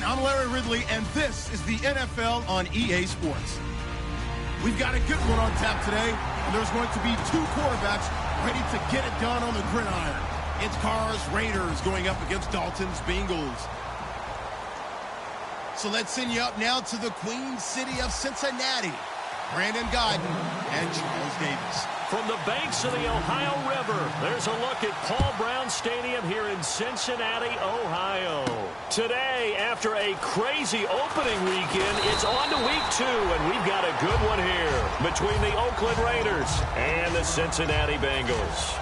I'm Larry Ridley, and this is the NFL on EA Sports. We've got a good one on tap today, and there's going to be two quarterbacks ready to get it done on the gridiron. It's Carr's Raiders going up against Dalton's Bengals. So let's send you up now to the Queen City of Cincinnati. Brandon Godden and Charles Davis. From the banks of the Ohio River, there's a look at Paul Brown Stadium here in Cincinnati, Ohio. Today, after a crazy opening weekend, it's on to week 2, and we've got a good one here between the Oakland Raiders and the Cincinnati Bengals.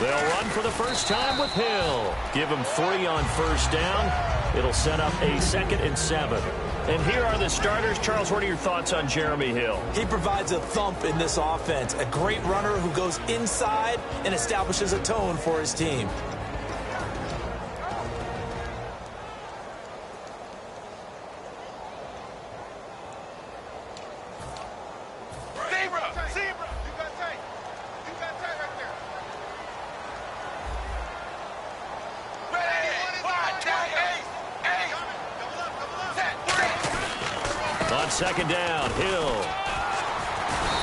They'll run for the first time with Hill. Give him 3 on first down. It'll set up a 2nd and 7. And here are the starters. Charles, what are your thoughts on Jeremy Hill? He provides a thump in this offense. A great runner who goes inside and establishes a tone for his team. On second down, Hill.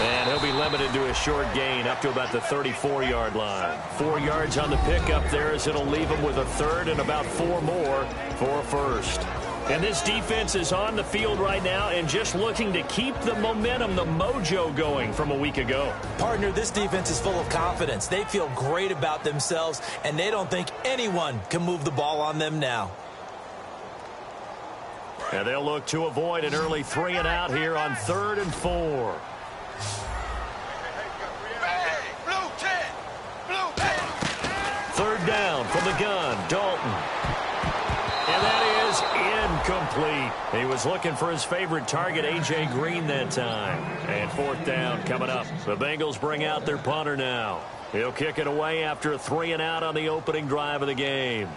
And he'll be limited to a short gain up to about the 34-yard line. 4 yards on the pickup there as it'll leave him with a 3rd and about 4 more for a first. And this defense is on the field right now and just looking to keep the momentum, the mojo going from a week ago. Partner, this defense is full of confidence. They feel great about themselves, and they don't think anyone can move the ball on them now. And they'll look to avoid an early 3 and out here on 3rd and 4. Third down from the gun, Dalton. And that is incomplete. He was looking for his favorite target, A.J. Green, that time. And 4th down coming up. The Bengals bring out their punter now. He'll kick it away after a 3 and out on the opening drive of the game.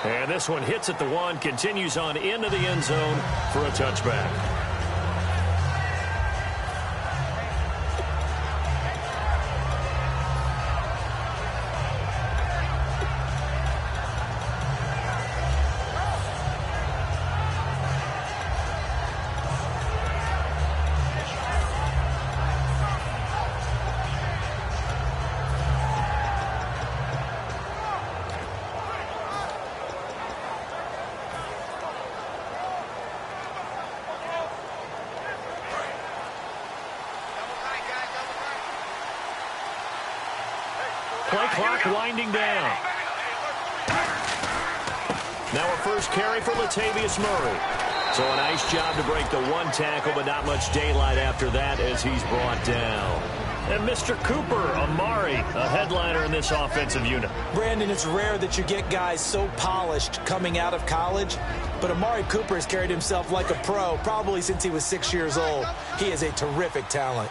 And this one hits at the 1, continues on into the end zone for a touchback. Play clock winding down. Now a first carry for Latavius Murray. So a nice job to break the 1 tackle, but not much daylight after that as he's brought down. And Mr. Cooper, Amari, a headliner in this offensive unit. Brandon, it's rare that you get guys so polished coming out of college, but Amari Cooper has carried himself like a pro probably since he was 6 years old. He is a terrific talent.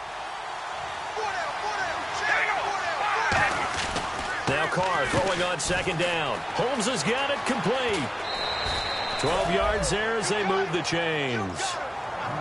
Now Carr throwing on second down. Holmes has got it complete. 12 yards there as they move the chains.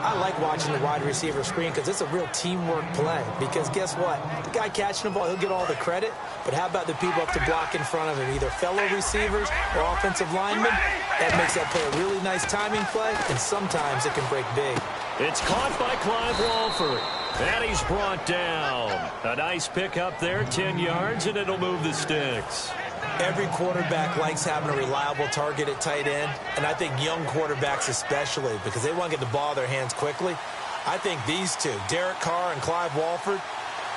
I like watching the wide receiver screen because it's a real teamwork play. Because guess what? The guy catching the ball, he'll get all the credit. But how about the people up to block in front of him? Either fellow receivers or offensive linemen. That makes that play a really nice timing play. And sometimes it can break big. It's caught by Clive Walford. And he's brought down. A nice pick up there, 10 yards, and it'll move the sticks. Every quarterback likes having a reliable target at tight end, and I think young quarterbacks especially, because they want to get the ball in their hands quickly. I think these two, Derek Carr and Clive Walford,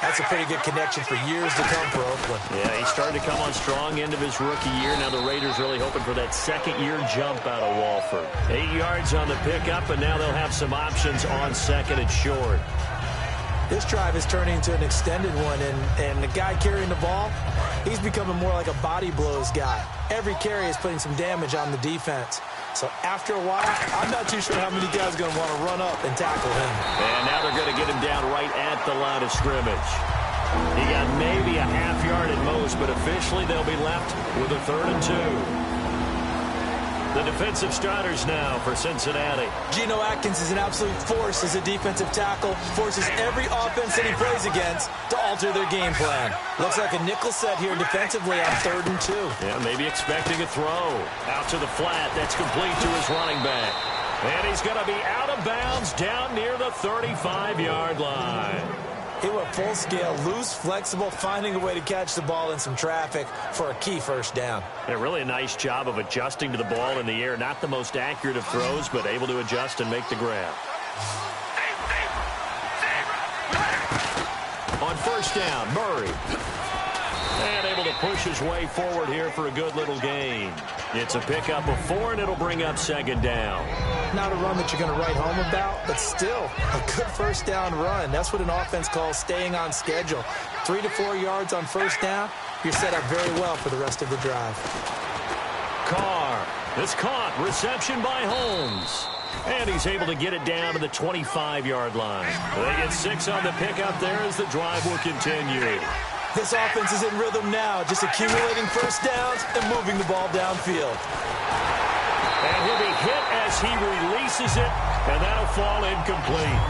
that's a pretty good connection for years to come for Oakland. Yeah, he started to come on strong end of his rookie year. Now the Raiders really hoping for that second-year jump out of Walford. 8 yards on the pickup, and now they'll have some options on second and short. This drive is turning into an extended one, and the guy carrying the ball, he's becoming more like a body blows guy. Every carry is putting some damage on the defense. So after a while, I'm not too sure how many guys are going to want to run up and tackle him. And now they're going to get him down right at the line of scrimmage. He got maybe a half yard at most, but officially they'll be left with a 3rd and 2. The defensive starters now for Cincinnati. Geno Atkins is an absolute force as a defensive tackle. Forces every offense that he plays against to alter their game plan. Looks like a nickel set here defensively on 3rd and 2. Yeah, maybe expecting a throw. Out to the flat. That's complete to his running back. And he's going to be out of bounds down near the 35-yard line. He went full scale, loose, flexible, finding a way to catch the ball in some traffic for a key first down. Yeah, really a nice job of adjusting to the ball in the air. Not the most accurate of throws, but able to adjust and make the grab. On first down, Murray. And able to push his way forward here for a good little gain. It's a pickup of 4, and it'll bring up 2nd down. Not a run that you're going to write home about, but still a good first down run. That's what an offense calls staying on schedule. 3 to 4 yards on first down, you're set up very well for the rest of the drive. Carr. It's caught. Reception by Holmes. And he's able to get it down to the 25-yard line. They get 6 on the pickup there as the drive will continue. This offense is in rhythm now, just accumulating first downs and moving the ball downfield. And he'll be hit as he releases it, and that'll fall incomplete.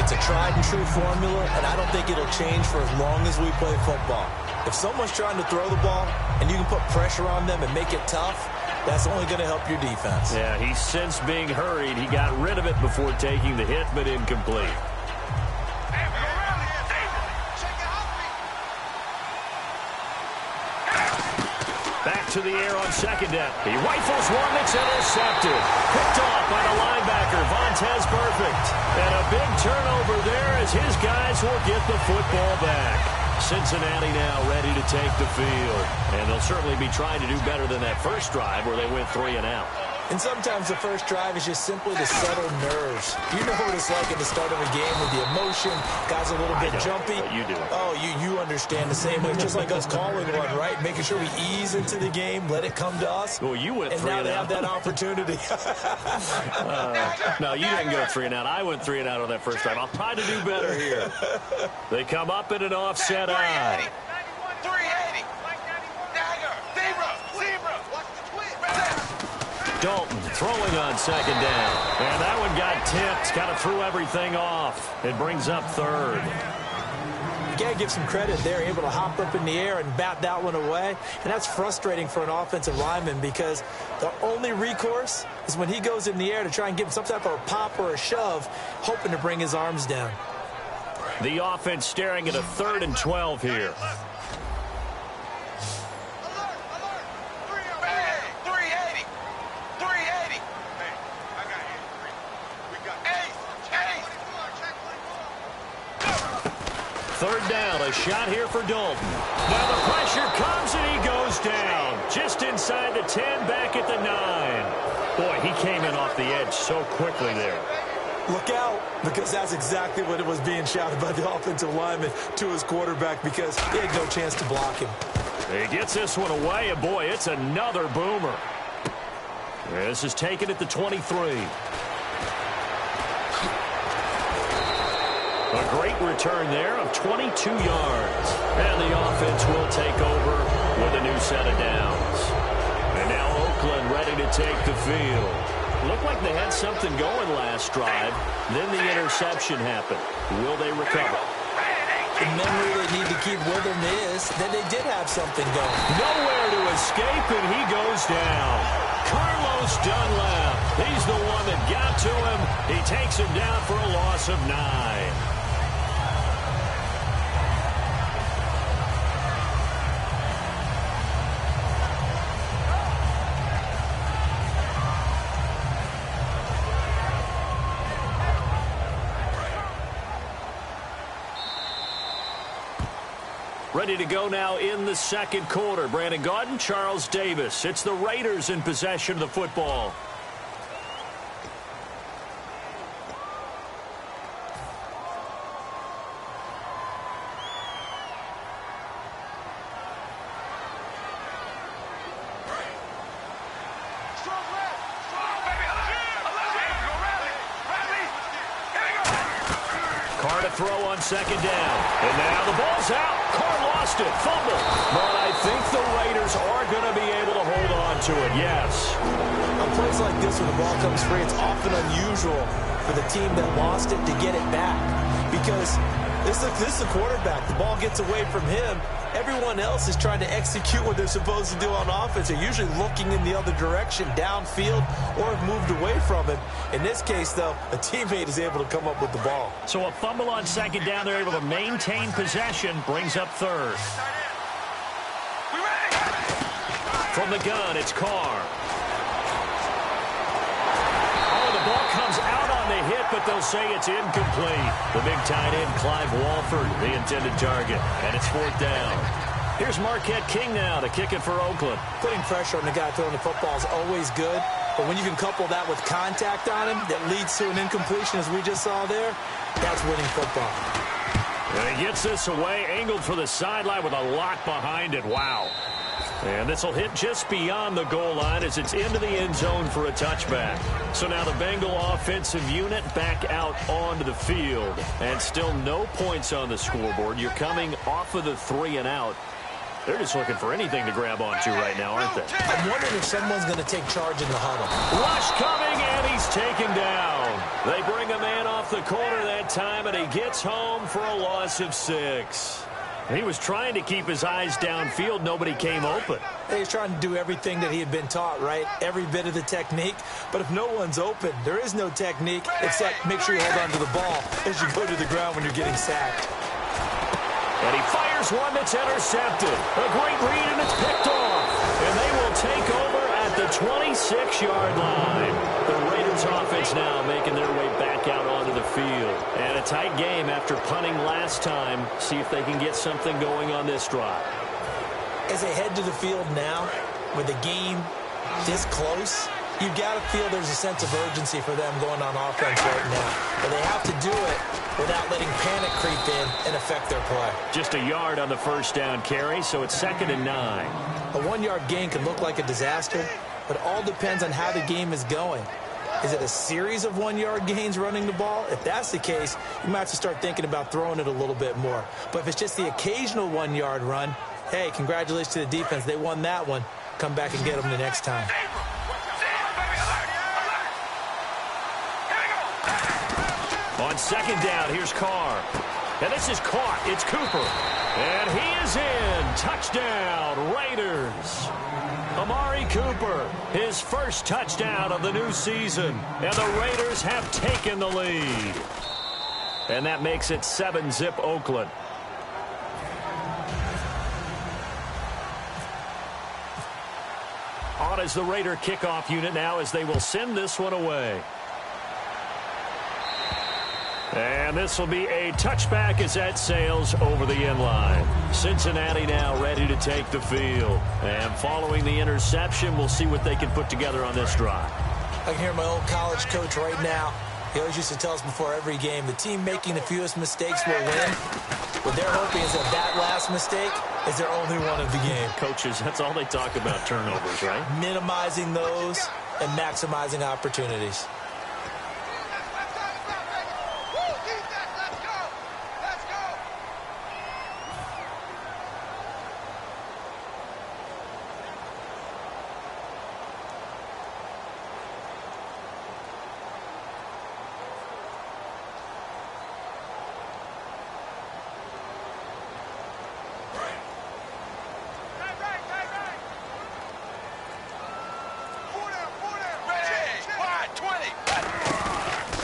It's a tried-and-true formula, and I don't think it'll change for as long as we play football. If someone's trying to throw the ball, and you can put pressure on them and make it tough, that's only going to help your defense. Yeah, he's since being hurried. He got rid of it before taking the hit, but incomplete. Back to the air on 2nd down. He rifles one that's intercepted. Picked off by the linebacker, Vontaze Burfict. And a big turnover there as his guys will get the football back. Cincinnati now ready to take the field. And they'll certainly be trying to do better than that first drive where they went 3 and out. And sometimes the first drive is just simply to settle nerves. You know what it's like at the start of a game with the emotion. Guys a little bit jumpy. You do. Oh, you understand the same way. Just like us calling one, right? Making sure we ease into the game, let it come to us. Well, you went 3 and out. And now they have that opportunity. No, you didn't go 3 and out. I went 3 and out on that first drive. I'll try to do better here. They come up in an offset eye. 380. Dalton throwing on 2nd down. And that one got tipped. Kind of threw everything off. It brings up 3rd. You got to give some credit there, able to hop up in the air and bat that one away. And that's frustrating for an offensive lineman because the only recourse is when he goes in the air to try and give him some type of a pop or a shove, hoping to bring his arms down. The offense staring at a 3rd and 12 here. Third down, a shot here for Dalton. Now the pressure comes and he goes down. Just inside the 10, back at the 9. Boy, he came in off the edge so quickly there. Look out, because that's exactly what it was being shouted by the offensive lineman to his quarterback because he had no chance to block him. He gets this one away, and boy, it's another boomer. This is taken at the 23. A great return there of 22 yards. And the offense will take over with a new set of downs. And now Oakland ready to take the field. Looked like they had something going last drive. Then the interception happened. Will they recover? The memory they need to keep with them is that they did have something going. Nowhere to escape, and he goes down. Carlos Dunlap. He's the one that got to him. He takes him down for a loss of 9. Ready to go now in the second quarter. Brandon Gaudin, Charles Davis. It's the Raiders in possession of the football. throw on second down. And now the ball's out. Carr lost it. Fumble. But I think the Raiders are going to be able to hold on to it, yes. On plays like this, when the ball comes free, it's often unusual for the team that lost it to get it back. Because this is the quarterback. The ball gets away from him. Everyone else is trying to execute what they're supposed to do on offense. They're usually looking in the other direction, downfield, or have moved away from him. In this case, though, a teammate is able to come up with the ball. So a fumble on second down. They're able to maintain possession. Brings up third. From the gun, it's Carr. Oh, the ball comes out on the hit, but they'll say it's incomplete. The big tight end, Clive Walford, the intended target. And it's fourth down. Here's Marquette King now to kick it for Oakland. Putting pressure on the guy throwing the football is always good, but when you can couple that with contact on him that leads to an incompletion, as we just saw there, that's winning football. And he gets this away, angled for the sideline with a lot behind it. Wow. And this will hit just beyond the goal line as it's into the end zone for a touchback. So now the Bengal offensive unit back out onto the field. And still no points on the scoreboard. You're coming off of the 3 and out. They're just looking for anything to grab onto right now, aren't they? I'm wondering if someone's going to take charge in the huddle. Rush coming, and he's taken down. They bring a man off the corner that time, and he gets home for a loss of 6. He was trying to keep his eyes downfield. Nobody came open. He's trying to do everything that he had been taught, right? Every bit of the technique. But if no one's open, there is no technique except make sure you hold on to the ball as you go to the ground when you're getting sacked. And he fires one that's intercepted. A great read, and it's picked off. And they will take over at the 26-yard line. The Raiders offense now making their way back out onto the field. And a tight game after punting last time. See if they can get something going on this drive. As they head to the field now, with the game this close, you've got to feel there's a sense of urgency for them going on offense right now. But they have to do it without letting panic creep in and affect their play. Just a yard on the first down carry, so it's 2nd and 9. A 1-yard gain can look like a disaster, but it all depends on how the game is going. Is it a series of 1-yard gains running the ball? If that's the case, you might have to start thinking about throwing it a little bit more. But if it's just the occasional 1-yard run, hey, congratulations to the defense. They won that one. Come back and get them the next time. On second down, here's Carr. And this is caught. It's Cooper. And he is in. Touchdown, Raiders. Amari Cooper, his first touchdown of the new season. And the Raiders have taken the lead. And that makes it 7-zip Oakland. On is the Raider kickoff unit now as they will send this one away. And this will be a touchback as that sails over the end line. Cincinnati now ready to take the field. And following the interception, we'll see what they can put together on this drive. I can hear my old college coach right now. He always used to tell us before every game, the team making the fewest mistakes will win. What they're hoping is that last mistake is their only one of the game. Coaches, that's all they talk about, turnovers, right? Minimizing those and maximizing opportunities.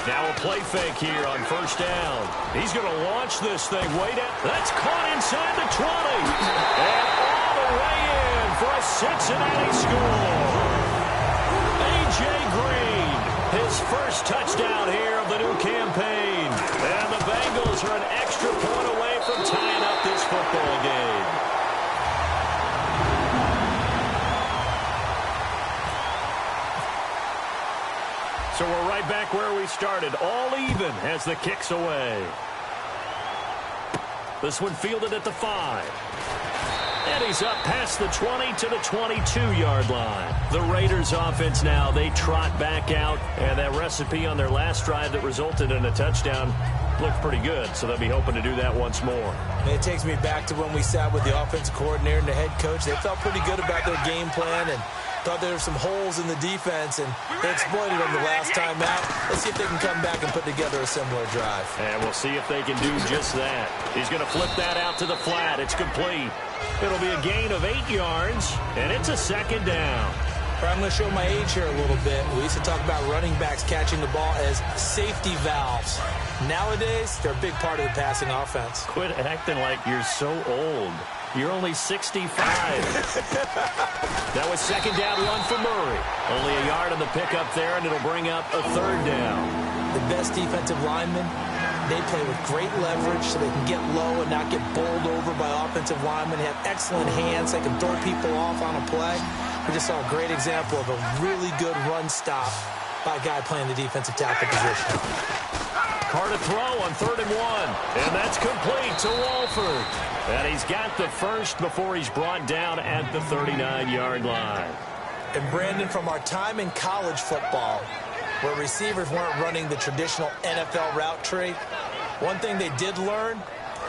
Now a play fake here on first down. He's going to launch this thing way down. That's caught inside the 20. And all the way in for a Cincinnati score. A.J. Green, his first touchdown here of the new campaign. And the Bengals are an extra point away from tying up this football game. So we're right back where we started, all even as the kick's away. This one fielded at the 5. And he's up past the 20 to the 22-yard line. The Raiders offense now, they trot back out. And that recipe on their last drive that resulted in a touchdown looked pretty good, so they'll be hoping to do that once more. It takes me back to when we sat with the offensive coordinator and the head coach. They felt pretty good about their game plan and thought there were some holes in the defense, and they exploited them the last time out. Let's see if they can come back and put together a similar drive. And we'll see if they can do just that. He's going to flip that out to the flat. It's complete. It'll be a gain of 8 yards, and it's a second down. I'm going to show my age here a little bit. We used to talk about running backs catching the ball as safety valves. Nowadays, they're a big part of the passing offense. Quit acting like you're so old. You're only 65. That was second down run for Murray. Only a yard on the pickup there, and it'll bring up a third down. The best defensive linemen, they play with great leverage so they can get low and not get bowled over by offensive linemen. They have excellent hands. They can throw people off on a play. We just saw a great example of a really good run stop by a guy playing the defensive tackle position. Carr to throw on 3rd and 1. And that's complete to Walford. And he's got the first before he's brought down at the 39-yard line. And Brandon, from our time in college football, where receivers weren't running the traditional NFL route tree, one thing they did learn,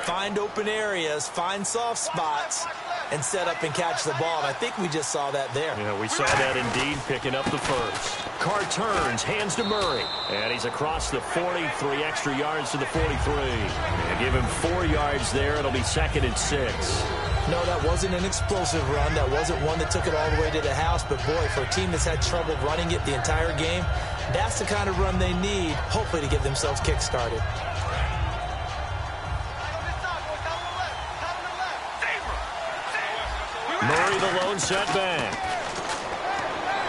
find open areas, find soft spots, and set up and catch the ball. And I think we just saw that there. Yeah, we saw that indeed, picking up the first. Carr turns, hands to Murray. And he's across the 40, 3 extra yards to the 43. And give him 4 yards there. It'll be 2nd and 6. No, that wasn't an explosive run. That wasn't one that took it all the way to the house. But, boy, for a team that's had trouble running it the entire game, that's the kind of run they need, hopefully, to get themselves kick-started. Murray the lone setback.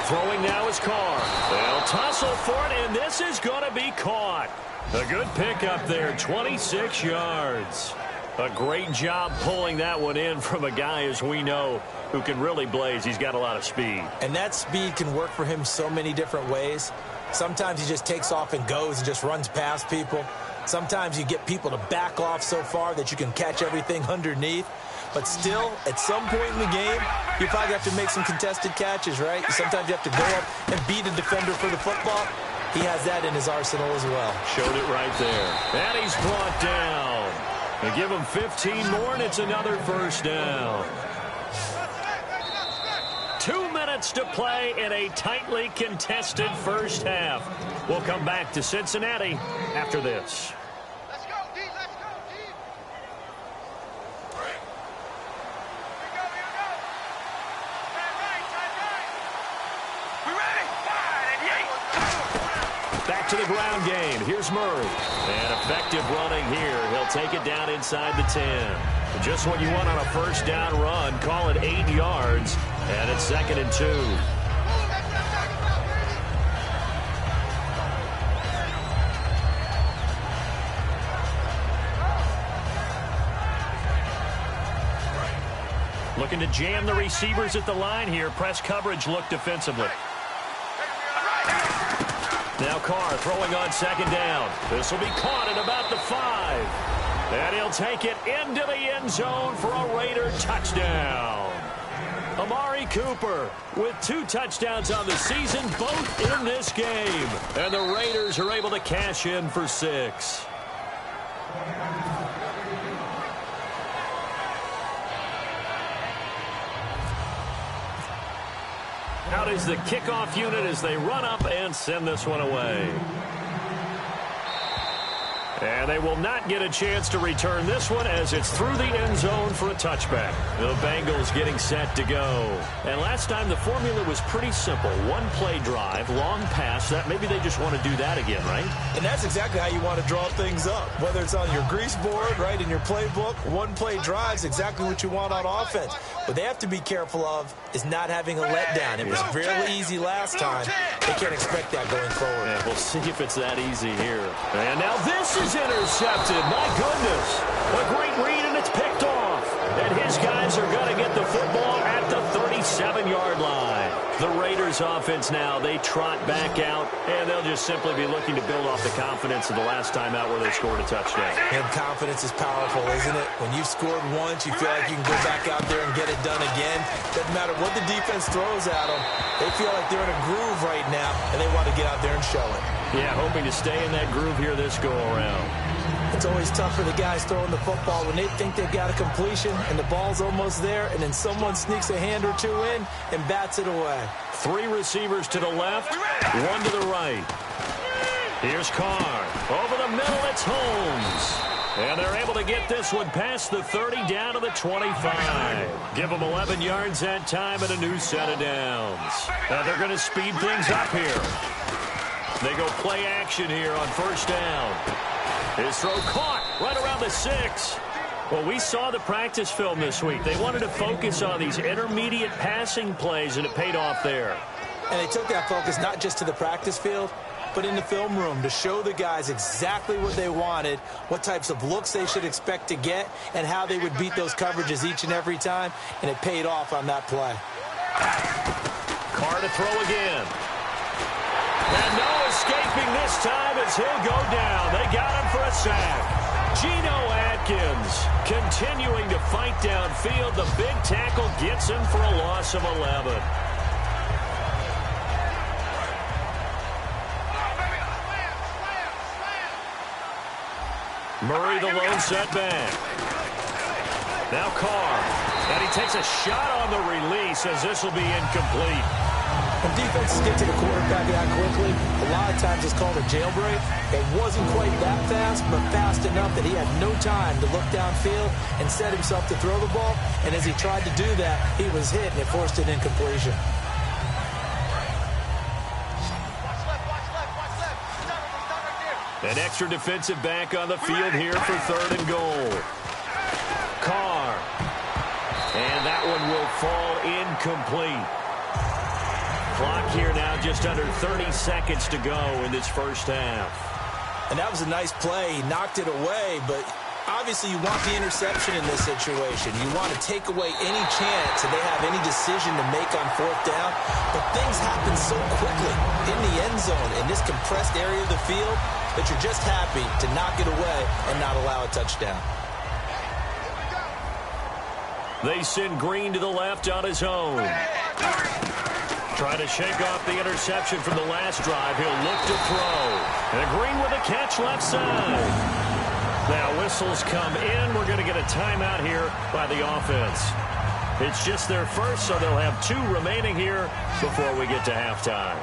Throwing now is Carr. They'll tussle for it, and this is going to be caught. A good pickup there, 26 yards. A great job pulling that one in from a guy, as we know, who can really blaze. He's got a lot of speed. And that speed can work for him so many different ways. Sometimes he just takes off and goes and just runs past people. Sometimes you get people to back off so far that you can catch everything underneath. But still, at some point in the game, you probably have to make some contested catches, right? Sometimes you have to go up and beat a defender for the football. He has that in his arsenal as well. Showed it right there. And he's brought down. They give him 15 more, and it's another first down. 2 minutes to play in a tightly contested first half. We'll come back to Cincinnati after this. Back to the ground game. Here's Murray. And effective running here. He'll take it down inside the 10. Just what you want on a first down run. Call it 8 yards. And it's 2nd and 2. Looking to jam the receivers at the line here. Press coverage look defensively. Now Carr throwing on 2nd down. This will be caught at about the 5. And he'll take it into the end zone for a Raider touchdown. Amari Cooper with 2 touchdowns on the season, both in this game. And the Raiders are able to cash in for 6. Out is the kickoff unit as they run up and send this one away. And they will not get a chance to return this one as it's through the end zone for a touchback. The Bengals getting set to go. And last time the formula was pretty simple. 1-play drive, long pass. That maybe they just want to do that again, right? And that's exactly how you want to draw things up. Whether it's on your grease board, right, in your playbook, 1-play drive is exactly what you want on offense. What they have to be careful of is not having a letdown. It was really easy last time. They can't expect that going forward. Yeah, we'll see if it's that easy here. And now this is intercepted. My goodness. A great read, and it's picked off. And his guys are going to get the football at the 37-yard line. The Raiders offense now, they trot back out, and they'll just simply be looking to build off the confidence of the last time out where they scored a touchdown. And confidence is powerful, isn't it? When you've scored once, you feel like you can go back out there and get it done again. Doesn't matter what the defense throws at them. They feel like they're in a groove right now, and they want to get out there and show it. Yeah, hoping to stay in that groove here this go-around. It's always tough for the guys throwing the football when they think they've got a completion and the ball's almost there, and then someone sneaks a hand or two in and bats it away. 3 receivers to the left, 1 to the right. Here's Carr. Over the middle, it's Holmes. And they're able to get this one past the 30 down to the 25. Give them 11 yards that time and a new set of downs. Now they're going to speed things up here. They go play action here on first down. His throw caught right around the 6. Well, we saw the practice film this week. They wanted to focus on these intermediate passing plays, and it paid off there. And they took that focus not just to the practice field, but in the film room to show the guys exactly what they wanted, what types of looks they should expect to get, and how they would beat those coverages each and every time, and it paid off on that play. Carr to throw again. And no escaping this time as he'll go down. They got him for a sack. Geno Atkins continuing to fight downfield. The big tackle gets him for a loss of 11. Murray the lone setback. Now Carr. And he takes a shot on the release as this will be incomplete. When defenses get to the quarterback that quickly, a lot of times it's called a jailbreak. It wasn't quite that fast, but fast enough that he had no time to look downfield and set himself to throw the ball. And as he tried to do that, he was hit and it forced an incompletion. An extra defensive back on the field here for 3rd and goal. Carr. And that one will fall incomplete. Clock here now just under 30 seconds to go in this first half. And that was a nice play. He knocked it away, but obviously you want the interception in this situation. You want to take away any chance that they have any decision to make on 4th down. But things happen so quickly in the end zone in this compressed area of the field that you're just happy to knock it away and not allow a touchdown. They send Green to the left on his own. Trying to shake off the interception from the last drive. He'll look to throw. And Green with a catch left side. Now whistles come in. We're going to get a timeout here by the offense. It's just their first, so they'll have 2 remaining here before we get to halftime.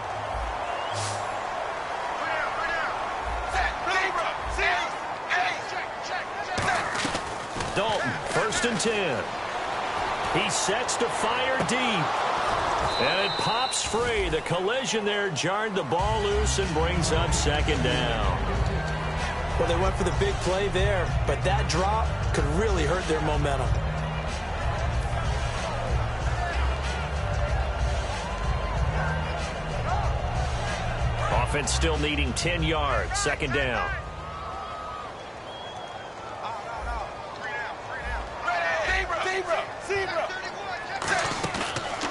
Dalton, 1st and 10. He sets to fire deep. And it pops free. The collision there jarred the ball loose and brings up 2nd down. Well, they went for the big play there, but that drop could really hurt their momentum. Offense still needing 10 yards. 2nd down.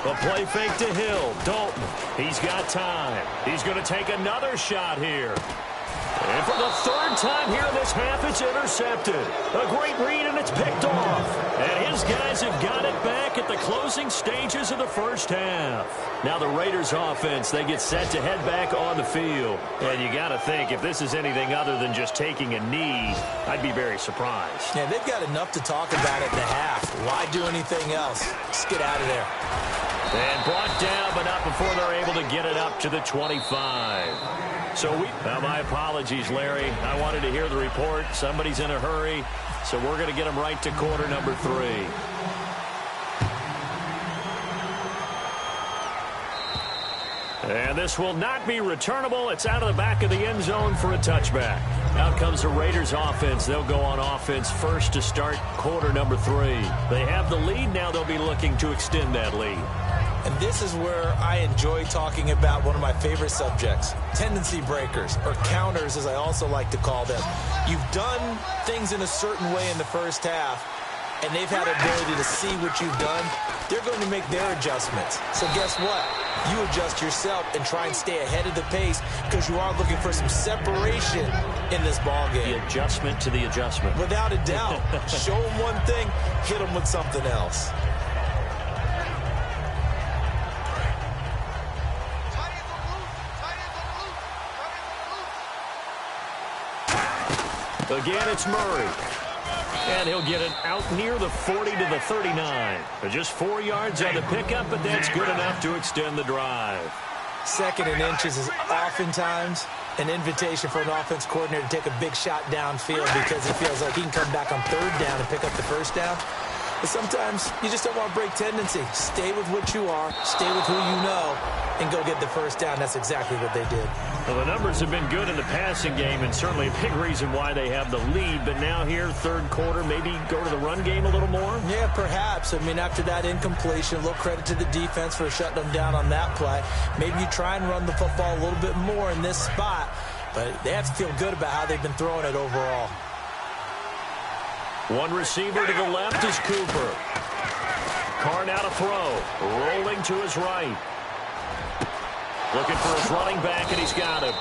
A play fake to Hill. Dalton, he's got time. He's going to take another shot here. And for the 3rd time here in this half, it's intercepted. A great read, and it's picked off. And his guys have got it back at the closing stages of the first half. Now the Raiders offense, they get set to head back on the field. And you got to think, if this is anything other than just taking a knee, I'd be very surprised. Yeah, they've got enough to talk about it in the half. Why do anything else? Just get out of there. And brought down, but not before they're able to get it up to the 25. So my apologies, Larry. I wanted to hear the report. Somebody's in a hurry, so we're going to get them right to quarter number 3. And this will not be returnable. It's out of the back of the end zone for a touchback. Out comes the Raiders offense. They'll go on offense first to start quarter number 3. They have the lead. Now they'll be looking to extend that lead. And this is where I enjoy talking about one of my favorite subjects, tendency breakers, or counters as I also like to call them. You've done things in a certain way in the first half, and they've had the ability to see what you've done. They're going to make their adjustments. So guess what? You adjust yourself and try and stay ahead of the pace because you are looking for some separation in this ballgame. The adjustment to the adjustment. Without a doubt. Show them one thing, hit them with something else. Again, it's Murray. And he'll get it out near the 40 to the 39. Just 4 yards on the pickup, but that's good enough to extend the drive. 2nd and inches is oftentimes an invitation for an offense coordinator to take a big shot downfield because he feels like he can come back on 3rd down and pick up the 1st down. But sometimes you just don't want to break tendency. Stay with what you are, stay with who you know, and go get the 1st down. That's exactly what they did. Well, the numbers have been good in the passing game, and certainly a big reason why they have the lead. But now here, 3rd quarter, maybe go to the run game a little more? Yeah, perhaps. I mean, after that incompletion, a little credit to the defense for shutting them down on that play. Maybe you try and run the football a little bit more in this spot, but they have to feel good about how they've been throwing it overall. One receiver to the left is Cooper. Carr now to throw. Rolling to his right. Looking for his running back, and he's got him.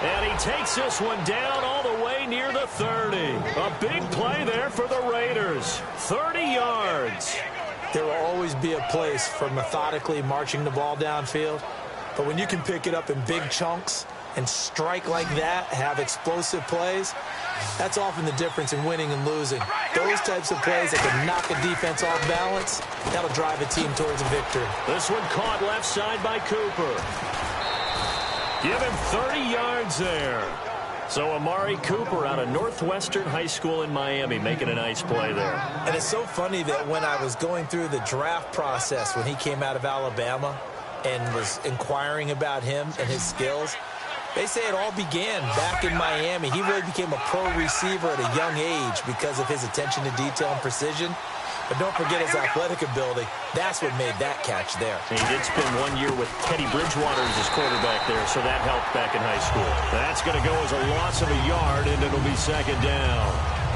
And he takes this one down all the way near the 30. A big play there for the Raiders. 30 yards. There will always be a place for methodically marching the ball downfield. But when you can pick it up in big chunks and strike like that, have explosive plays, that's often the difference in winning and losing. Those types of plays that can knock a defense off balance, that'll drive a team towards a victory. This one caught left side by Cooper. Give him 30 yards there. So Amari Cooper out of Northwestern High School in Miami making a nice play there. And it's so funny that when I was going through the draft process when he came out of Alabama and was inquiring about him and his skills, they say it all began back in Miami. He really became a pro receiver at a young age because of his attention to detail and precision. But don't forget his athletic ability. That's what made that catch there. He did spend 1 year with Teddy Bridgewater as his quarterback there, so that helped back in high school. That's going to go as a loss of a yard, and it'll be 2nd down.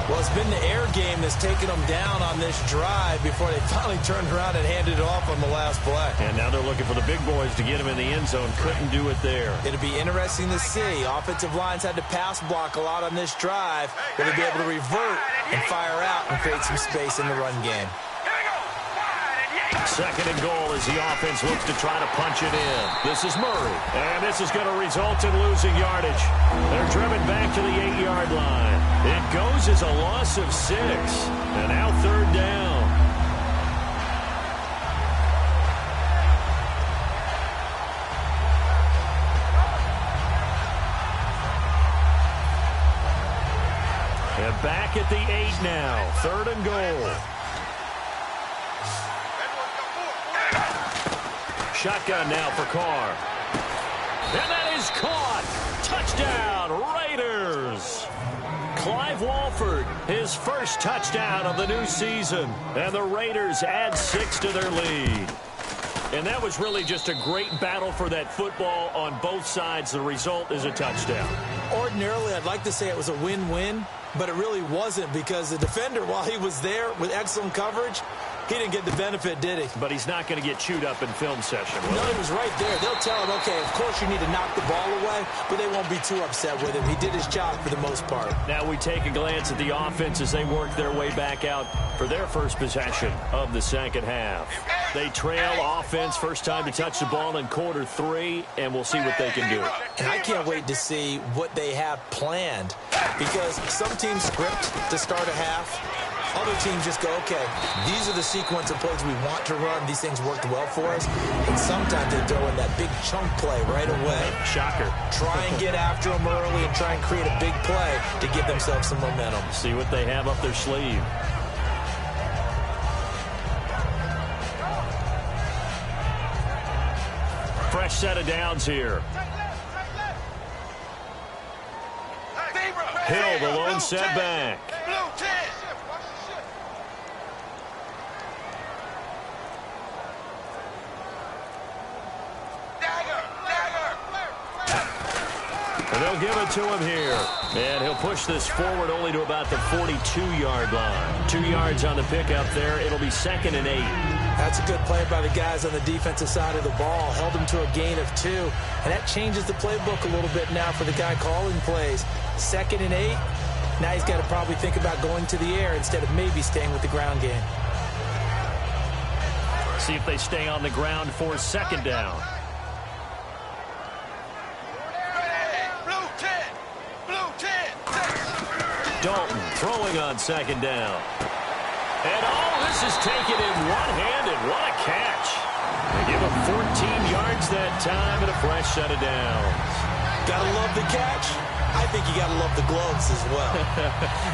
Well, it's been the air game that's taken them down on this drive before they finally turned around and handed it off on the last play. And now they're looking for the big boys to get him in the end zone. Couldn't do it there. It'll be interesting to see. Offensive lines had to pass block a lot on this drive. Will they be able to revert and fire out and create some space in the run game? 2nd and goal as the offense looks to try to punch it in. This is Murray. And this is going to result in losing yardage. They're driven back to the 8-yard line. It goes as a loss of 6. And now 3rd down. And back at the 8 now. 3rd and goal. Shotgun now for Carr. And that is caught. Touchdown, Raiders. Clive Walford, his first touchdown of the new season. And the Raiders add 6 to their lead. And that was really just a great battle for that football on both sides. The result is a touchdown. Ordinarily, I'd like to say it was a win-win, but it really wasn't because the defender, while he was there with excellent coverage, he didn't get the benefit, did he? But he's not going to get chewed up in film session, will No, he? he was right there. They'll tell him, okay, of course you need to knock the ball away, but they won't be too upset with him. He did his job for the most part. Now we take a glance at the offense as they work their way back out for their first possession of the 2nd half. They trail offense, first time to touch the ball in quarter 3, and we'll see what they can do. And I can't wait to see what they have planned because some teams script to start a half. Other teams just go, okay, these are the sequence of plays we want to run. These things worked well for us. And sometimes they throw in that big chunk play right away. Shocker. Try and get after them early and try and create a big play to give themselves some momentum. See what they have up their sleeve. Fresh set of downs here. Hill, the lone setback. And they'll give it to him here. And he'll push this forward only to about the 42-yard line. 2 yards on the pickup there. It'll be 2nd and 8. That's a good play by the guys on the defensive side of the ball. Held him to a gain of 2. And that changes the playbook a little bit now for the guy calling plays. 2nd and 8. Now he's got to probably think about going to the air instead of maybe staying with the ground game. See if they stay on the ground for 2nd down. Dalton throwing on second down. And, this is taken in one-handed. What a catch. They give him 14 yards that time and a fresh set of downs. Gotta love the catch. I think you gotta love the gloves as well.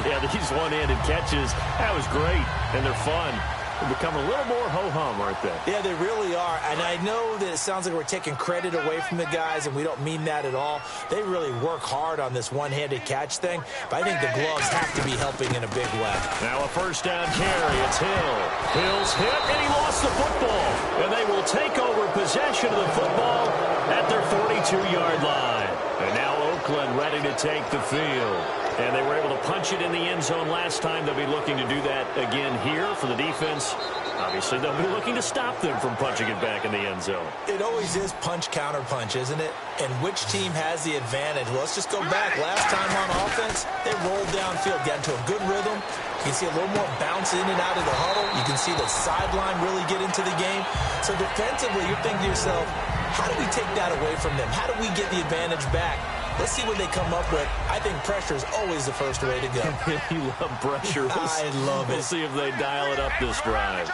Yeah, these one-handed catches, that was great, and they're fun. They become a little more ho-hum, aren't they? Yeah, they really are. And I know that it sounds like we're taking credit away from the guys, and we don't mean that at all. They really work hard on this one-handed catch thing, but I think the gloves have to be helping in a big way. Now a first down carry. It's Hill. Hill's hit, and he lost the football. And they will take over possession of the football at their 42-yard line. And now Oakland ready to take the field. And they were able to punch it in the end zone last time. They'll be looking to do that again here for the defense. Obviously, they'll be looking to stop them from punching it back in the end zone. It always is punch, counter punch, isn't it? And which team has the advantage? Well, let's just go back. Last time on offense, they rolled downfield, got into a good rhythm. You can see a little more bounce in and out of the huddle. You can see the sideline really get into the game. So defensively, you're thinking to yourself, how do we take that away from them? How do we get the advantage back? Let's see what they come up with. I think pressure is always the first way to go. You love pressure. I love it. We'll see if they dial it up this drive.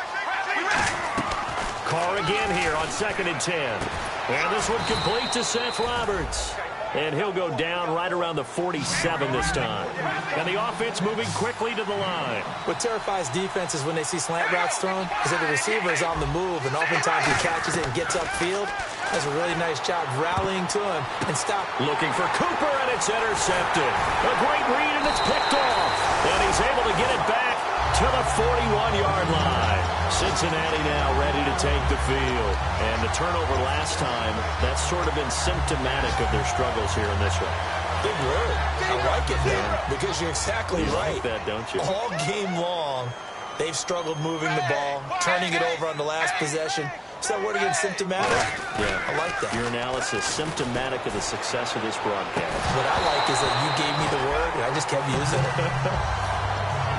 Carr again here on 2nd and 10. And this one complete to Seth Roberts. And he'll go down right around the 47 this time. And the offense moving quickly to the line. What terrifies defenses when they see slant routes thrown is that the receiver is on the move, and oftentimes he catches it and gets upfield. Does a really nice job rallying to him and stop. Looking for Cooper, and it's intercepted. A great read, and it's picked off. And he's able to get it back to the 41-yard line. Cincinnati now ready to take the field. And the turnover last time, that's sort of been symptomatic of their struggles here in this one. Big word. I like it, man, because you're exactly right. You like that, don't you? All game long, they've struggled moving the ball, turning it over on the last possession. Is that word again, symptomatic? Yeah. I like that. Your analysis, symptomatic of the success of this broadcast. What I like is that you gave me the word, and I just kept using it.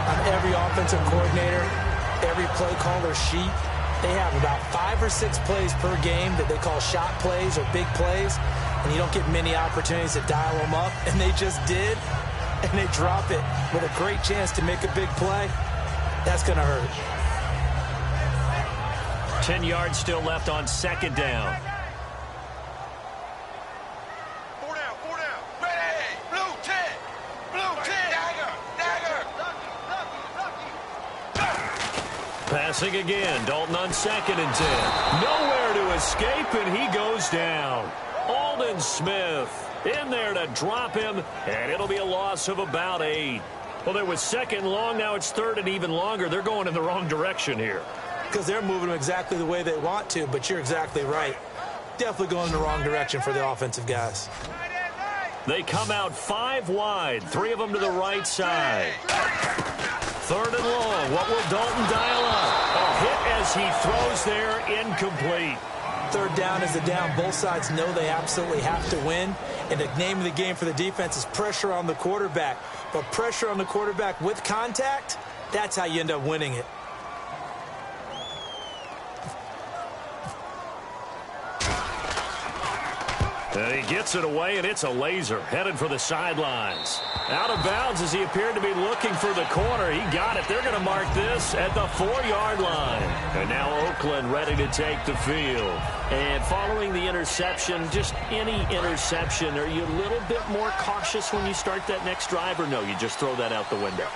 On every offensive coordinator, every play caller sheet, they have about 5 or 6 plays per game that they call shot plays or big plays, and you don't get many opportunities to dial them up, and they just did, and they drop it with a great chance to make a big play. That's going to hurt. 10 yards still left on 2nd down. 4 down, 4 down. Ready. Blue 10. Blue 10. Dagger. Passing again. Dalton on 2nd and 10. Nowhere to escape, and he goes down. Aldon Smith in there to drop him, and it'll be a loss of about 8. Well, there was 2nd long. Now it's 3rd and even longer. They're going in the wrong direction here. Because they're moving them exactly the way they want to, but you're exactly right. Definitely going in the wrong direction for the offensive guys. They come out 5 wide, 3 of them to the right side. 3rd and long. What will Dalton dial up? A hit as he throws there, incomplete. 3rd down is the down. Both sides know they absolutely have to win. And the name of the game for the defense is pressure on the quarterback. But pressure on the quarterback with contact, that's how you end up winning it. And he gets it away, and it's a laser headed for the sidelines. Out of bounds as he appeared to be looking for the corner. He got it. They're going to mark this at the 4-yard line. And now Oakland ready to take the field. And following the interception, just any interception, are you a little bit more cautious when you start that next drive, or no, you just throw that out the window?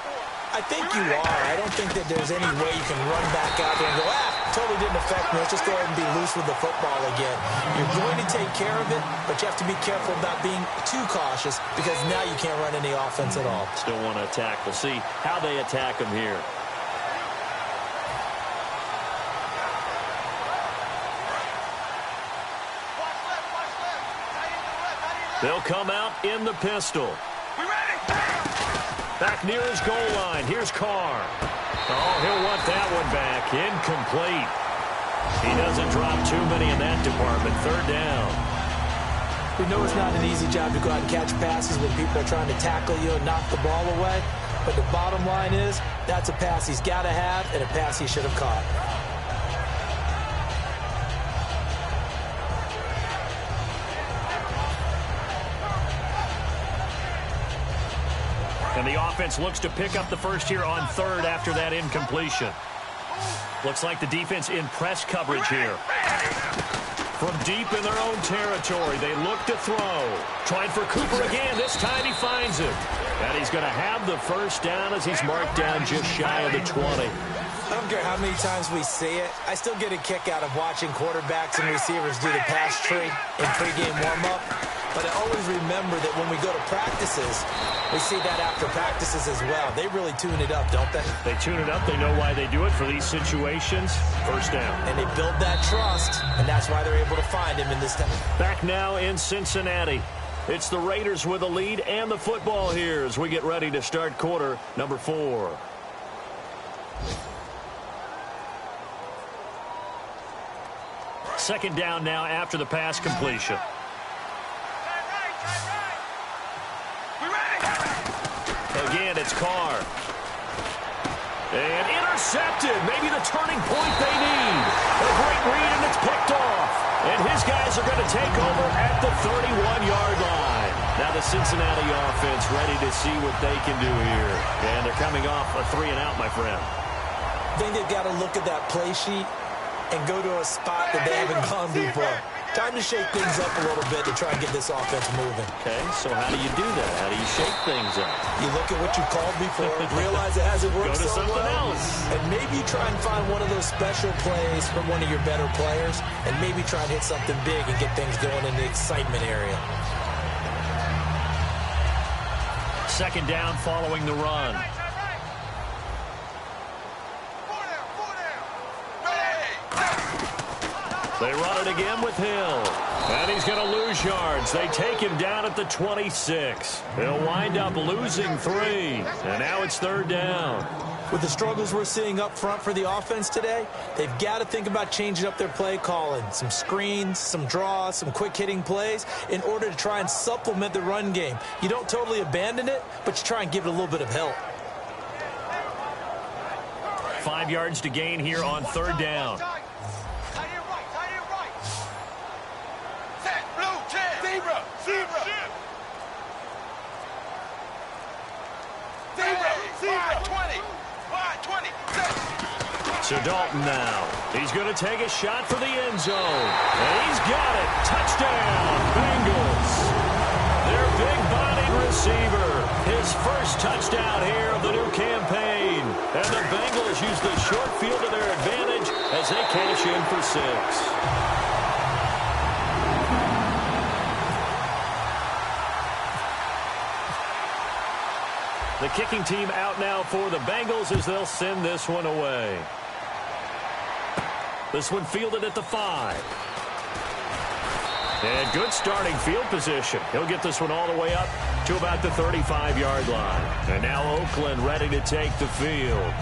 I think you are. I don't think that there's any way you can run back out there and go, totally didn't affect me. Let's just go ahead and be loose with the football again. You're going to take care of it, but you have to be careful about being too cautious because now you can't run any offense at all. Still want to attack. We'll see how they attack him here. They'll come out in the pistol. We ready? Back near his goal line. Here's Carr. Oh, he'll want that one back. Incomplete. He doesn't drop too many in that department. 3rd down. We know it's not an easy job to go out and catch passes when people are trying to tackle you and knock the ball away. But the bottom line is that's a pass he's got to have and a pass he should have caught. And the offense looks to pick up the first here on third after that incompletion. Looks like the defense in press coverage here. From deep in their own territory, they look to throw. Trying for Cooper again. This time he finds it. And he's going to have the first down as he's marked down just shy of the 20. I don't care how many times we see it. I still get a kick out of watching quarterbacks and receivers do the pass tree in pregame warm-up. But I always remember that when we go to practices, we see that after practices as well. They really tune it up, don't they? They tune it up. They know why they do it for these situations. First down. And they build that trust, and that's why they're able to find him in this time. Back now in Cincinnati. It's the Raiders with the lead and the football here as we get ready to start quarter number 4. Second down now after the pass completion. Again, it's Carr. And intercepted. Maybe the turning point they need. A great read, and it's picked off. And his guys are going to take over at the 31-yard line. Now the Cincinnati offense ready to see what they can do here. And they're coming off a 3-and-out, my friend. I think they've got to look at that play sheet and go to a spot that they haven't gone before. Time to shake things up a little bit to try and get this offense moving. Okay, so how do you do that? How do you shake things up? You look at what you called before, realize it hasn't worked Go to so something well, else. and maybe try and find one of those special plays from one of your better players, and maybe try and hit something big and get things going in the excitement area. Second down following the run. They run it again with Hill. And he's going to lose yards. They take him down at the 26. He'll wind up losing 3. And now it's third down. With the struggles we're seeing up front for the offense today, they've got to think about changing up their play calling. Some screens, some draws, some quick-hitting plays in order to try and supplement the run game. You don't totally abandon it, but you try and give it a little bit of help. 5 yards to gain here on third down. So Dalton now. He's going to take a shot for the end zone. And he's got it. Touchdown, Bengals. Their big-bodied receiver. His first touchdown here of the new campaign. And the Bengals use the short field to their advantage as they cash in for 6. The kicking team out now for the Bengals as they'll send this one away. This one fielded at the 5. And good starting field position. He'll get this one all the way up to about the 35-yard line. And now Oakland ready to take the field.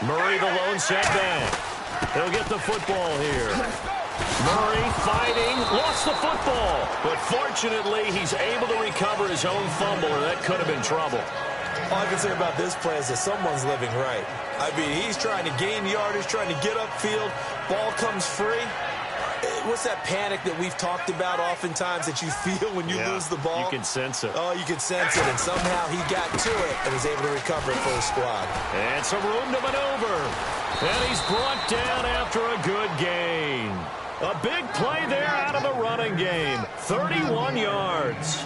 Murray, the lone setback. He'll get the football here. Murray fighting, lost the football. But fortunately, he's able to recover his own fumble, or that could have been trouble. All I can say about this play is that someone's living right. I mean, he's trying to gain yardage, trying to get upfield. Ball comes free. What's that panic that we've talked about oftentimes that you feel when you lose the ball? You can sense it. Oh, you can sense it. And somehow he got to it and was able to recover it for his squad. And some room to maneuver. And he's brought down after a good gain. A big play there out of the running game. 31 yards.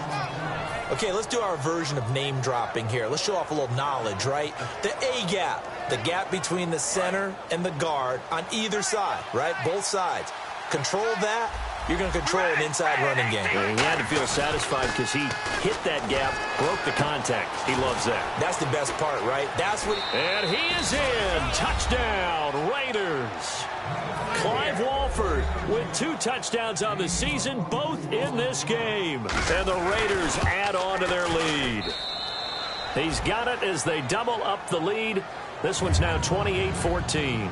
Okay, let's do our version of name dropping here. Let's show off a little knowledge, right? The A-gap, the gap between the center and the guard on either side, right? Both sides. Control that, you're going to control an inside running game. Yeah, he had to feel satisfied because he hit that gap, broke the contact. He loves that. That's the best part, right? That's what. And he is in. Touchdown, Raiders. Clive Walford with 2 touchdowns on the season, both in this game. And the Raiders add on to their lead. He's got it as they double up the lead. This one's now 28-14.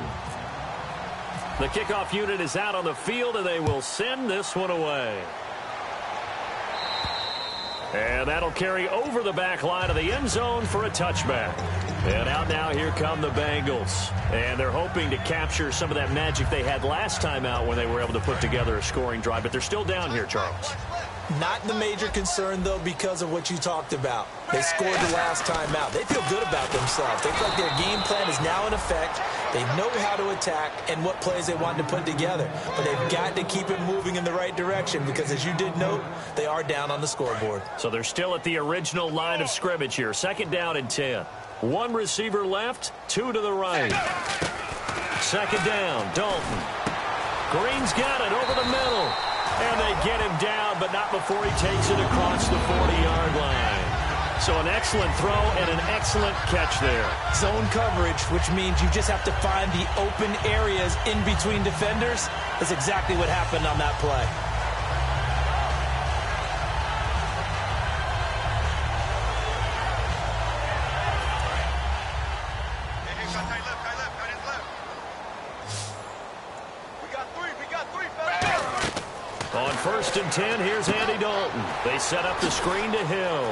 The kickoff unit is out on the field, and they will send this one away. And that'll carry over the back line of the end zone for a touchback. And out now, here come the Bengals. And they're hoping to capture some of that magic they had last time out when they were able to put together a scoring drive. But they're still down here, Charles. Not the major concern, though, because of what you talked about. They scored the last time out. They feel good about themselves. They feel like their game plan is now in effect. They know how to attack and what plays they want to put together. But they've got to keep it moving in the right direction because, as you did note, they are down on the scoreboard. So they're still at the original line of scrimmage here. 2nd down and 10. One receiver left, 2 to the right. 2nd down, Dalton. Green's got it over the middle. And they get him down, but not before he takes it across the 40-yard line. So an excellent throw and an excellent catch there. Zone coverage, which means you just have to find the open areas in between defenders. That's exactly what happened on that play. On 1st and 10, here's Andy Dalton. They set up the screen to Hill.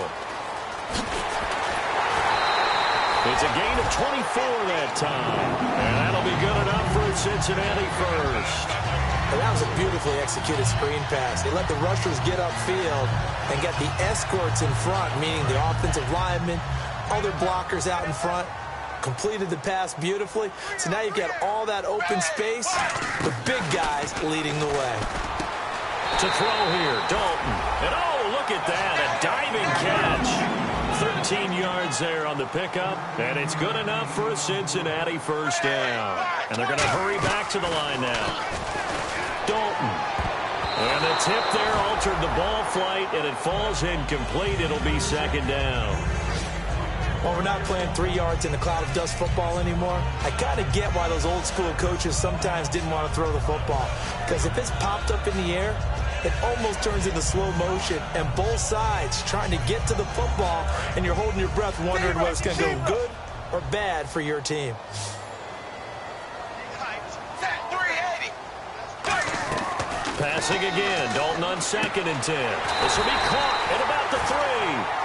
It's a gain of 24 that time. And that'll be good enough for Cincinnati first. And that was a beautifully executed screen pass. They let the rushers get upfield and get the escorts in front, meaning the offensive linemen, other blockers out in front. Completed the pass beautifully. So now you've got all that open space, the big guys leading the way. To throw here, Dalton. And oh, look at that, a diving catch. 13 yards there on the pickup, and it's good enough for a Cincinnati first down. And they're going to hurry back to the line now. Dalton. And the tip there altered the ball flight, and it falls incomplete. It'll be 2nd down. Well, we're not playing 3 yards in the cloud of dust football anymore. I kind of get why those old school coaches sometimes didn't want to throw the football. Because if it's popped up in the air, it almost turns into slow motion, and both sides trying to get to the football, and you're holding your breath wondering whether it's going to go good or bad for your team. Passing again, Dalton on 2nd and 10. This will be caught at about the 3.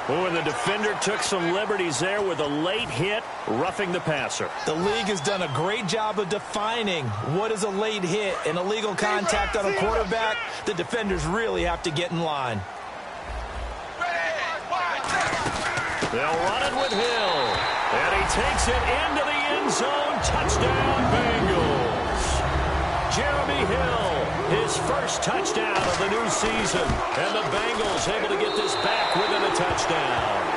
Oh, and the defender took some liberties there with a late hit, roughing the passer. The league has done a great job of defining what is a late hit. An illegal contact on a quarterback, the defenders really have to get in line. They'll run it with Hill. And he takes it into the end zone. Touchdown, Bengals. Jeremy Hill, his first touchdown of the new season. And the Bengals able to get this back within a touchdown.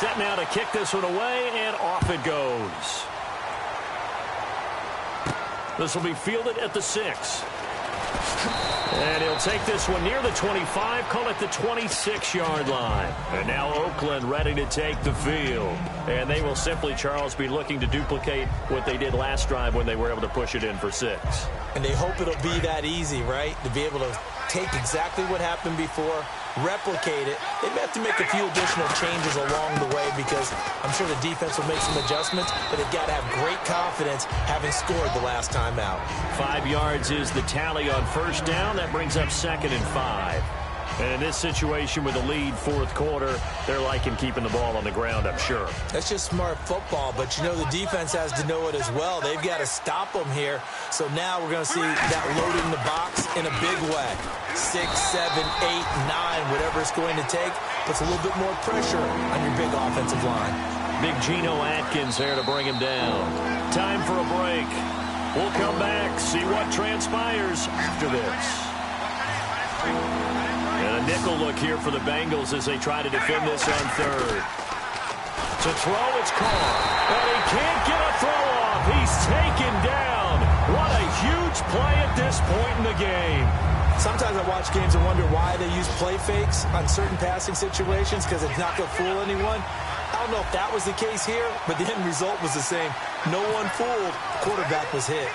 Set now to kick this one away, and off it goes. This will be fielded at the 6. And he'll take this one near the 25, call it the 26-yard line. And now Oakland ready to take the field. And they will simply, Charles, be looking to duplicate what they did last drive when they were able to push it in for 6. And they hope it'll be that easy, right? To be able to take exactly what happened before, replicate it. They may have to make a few additional changes along the way because I'm sure the defense will make some adjustments, but they've got to have great confidence having scored the last time out. 5 yards is the tally on 1st down. That brings up 2nd and 5. And in this situation with a lead 4th quarter, they're liking keeping the ball on the ground, I'm sure. That's just smart football, but you know the defense has to know it as well. They've got to stop them here. So now we're going to see that loading the box in a big way. 6, 7, 8, 9, whatever it's going to take, puts a little bit more pressure on your big offensive line. Big Geno Atkins there to bring him down. Time for a break. We'll come back, see what transpires after this. And a nickel look here for the Bengals as they try to defend this on 3rd. To throw, it's caught. And he can't get a throw off. He's taken down. What a huge play at this point in the game. Sometimes I watch games and wonder why they use play fakes on certain passing situations because it's not going to fool anyone. I don't know if that was the case here, but the end result was the same. No one fooled. The quarterback was hit.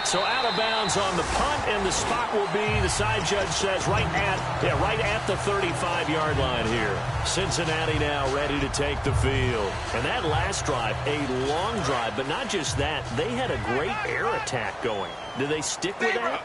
So out of bounds on the punt, and the spot will be, the side judge says, right at the 35-yard line here. Cincinnati now ready to take the field. And that last drive, a long drive, but not just that, they had a great air attack going. Do they stick with that?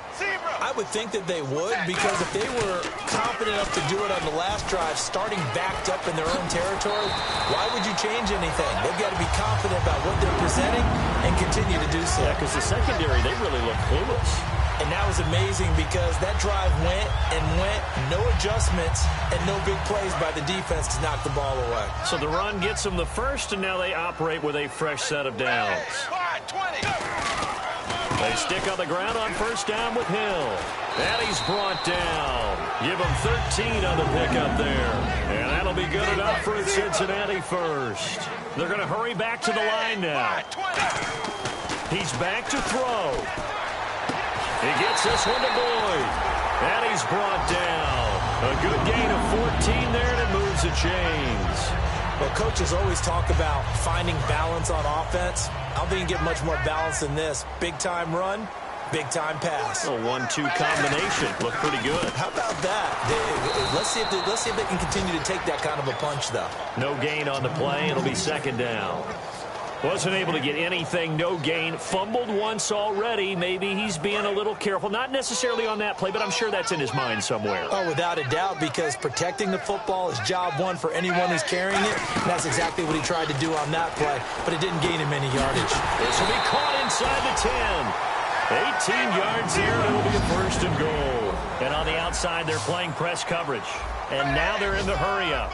I would think that they would, because if they were confident enough to do it on the last drive, starting backed up in their own territory, why would you change anything? They've got to be confident about what they're presenting and continue to do so. Yeah, because the secondary, they really look clueless. And that was amazing because that drive went and went, no adjustments, and no big plays by the defense to knock the ball away. So the run gets them the first, and now they operate with a fresh set of downs. They stick on the ground on first down with Hill. And he's brought down. Give him 13 on the pickup there. And that'll be good enough for a Cincinnati first. They're going to hurry back to the line now. He's back to throw. He gets this one to Boyd. And he's brought down. A good gain of 14 there, and it moves the chains. Well, coaches always talk about finding balance on offense. I don't think you can get much more balance than this. Big-time run, big-time pass. A 1-2 combination. Looked pretty good. How about that? Let's see if they can continue to take that kind of a punch, though. No gain on the play. It'll be second down. Wasn't able to get anything, no gain. Fumbled once already. Maybe he's being a little careful. Not necessarily on that play, but I'm sure that's in his mind somewhere. Oh, without a doubt, because protecting the football is job one for anyone who's carrying it. And that's exactly what he tried to do on that play, but it didn't gain him any yardage. This will be caught inside the 10. 18 yards there, and it'll be a first and goal. And on the outside, they're playing press coverage. And now they're in the hurry-up.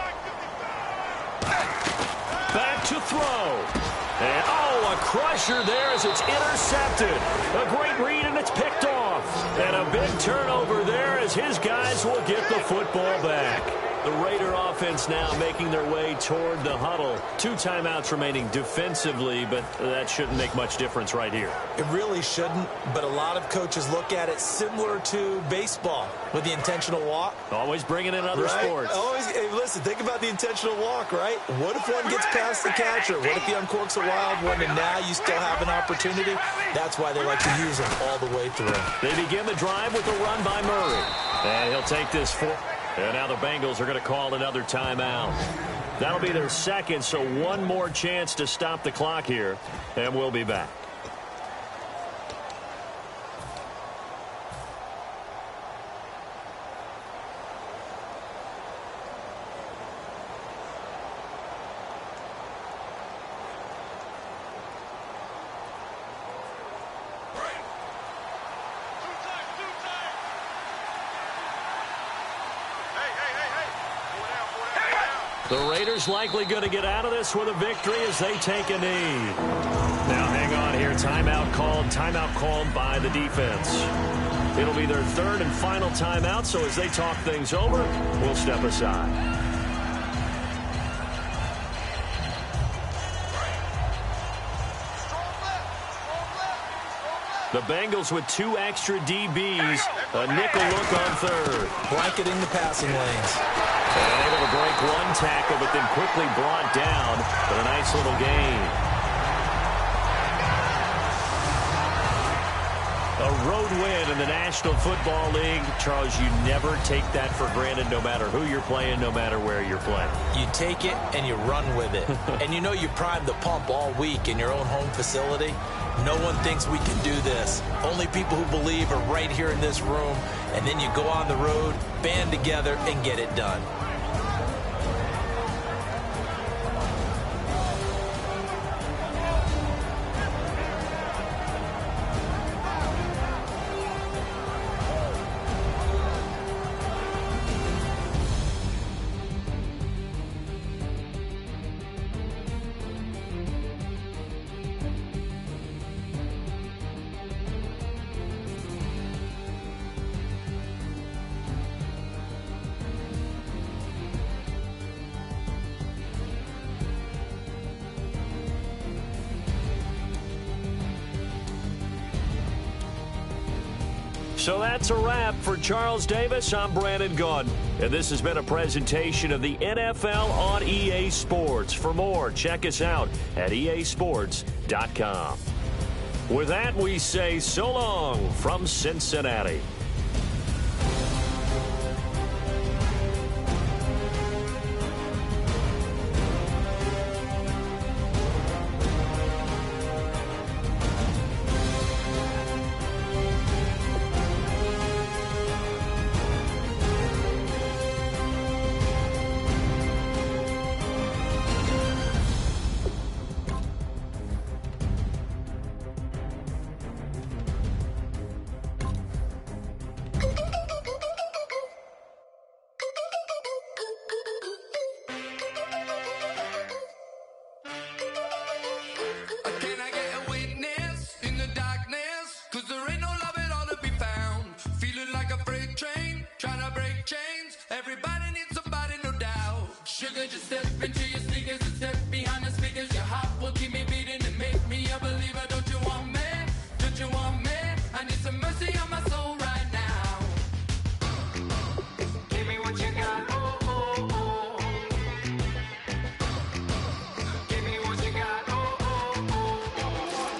Back to throw. And, a crusher there as it's intercepted. A great read, and it's picked off. And a big turnover there as his guys will get the football back. The Raider offense now making their way toward the huddle. 2 timeouts remaining defensively, but that shouldn't make much difference right here. It really shouldn't, but a lot of coaches look at it similar to baseball with the intentional walk. Always bringing in other sports. Hey, listen, think about the intentional walk, right? What if one gets past the catcher? What if he uncorks a wild one and now you still have an opportunity? That's why they like to use them all the way through. They begin the drive with a run by Murray. And he'll take this for... And now the Bengals are going to call another timeout. That'll be their second, so one more chance to stop the clock here, and we'll be back. The Raiders likely going to get out of this with a victory as they take a knee. Now hang on here. Timeout called by the defense. It'll be their third and final timeout, so as they talk things over, we'll step aside. The Bengals with 2 extra DBs. A nickel look on third. Blanketing the passing lanes. And able to break one tackle, but then quickly brought down. But a nice little gain. A road win in the National Football League. Charles, you never take that for granted no matter who you're playing, no matter where you're playing. You take it and you run with it. And you know you primed the pump all week in your own home facility. No one thinks we can do this. Only people who believe are right here in this room. And then you go on the road, band together, and get it done. So that's a wrap for Charles Davis. I'm Brandon Gunn, and this has been a presentation of the NFL on EA Sports. For more, check us out at easports.com. With that, we say so long from Cincinnati. Sugar, just step into your sneakers and step behind the speakers. Your heart will keep me beating and make me a believer. Don't you want me? Don't you want me? I need some mercy on my soul right now. Give me what you got. Oh, oh, oh. Give me what you got. Oh, oh, oh.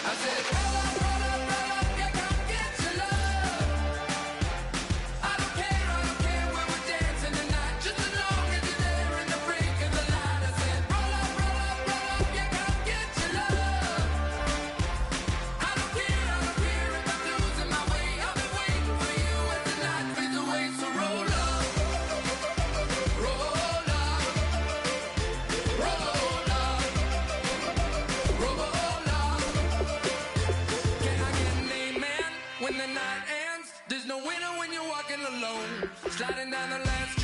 I said, roll up, yeah, come get your love. I don't care when we're dancing tonight. Just as long as you're there in the break of the light. I said, roll up, yeah, come get your love. I don't care if I'm losing my way. I've been waiting for you as the night fades away. So roll up, roll up, roll up, roll up. Can I get an amen when the night ends? There's no winner when you're walking alone. Sliding down the last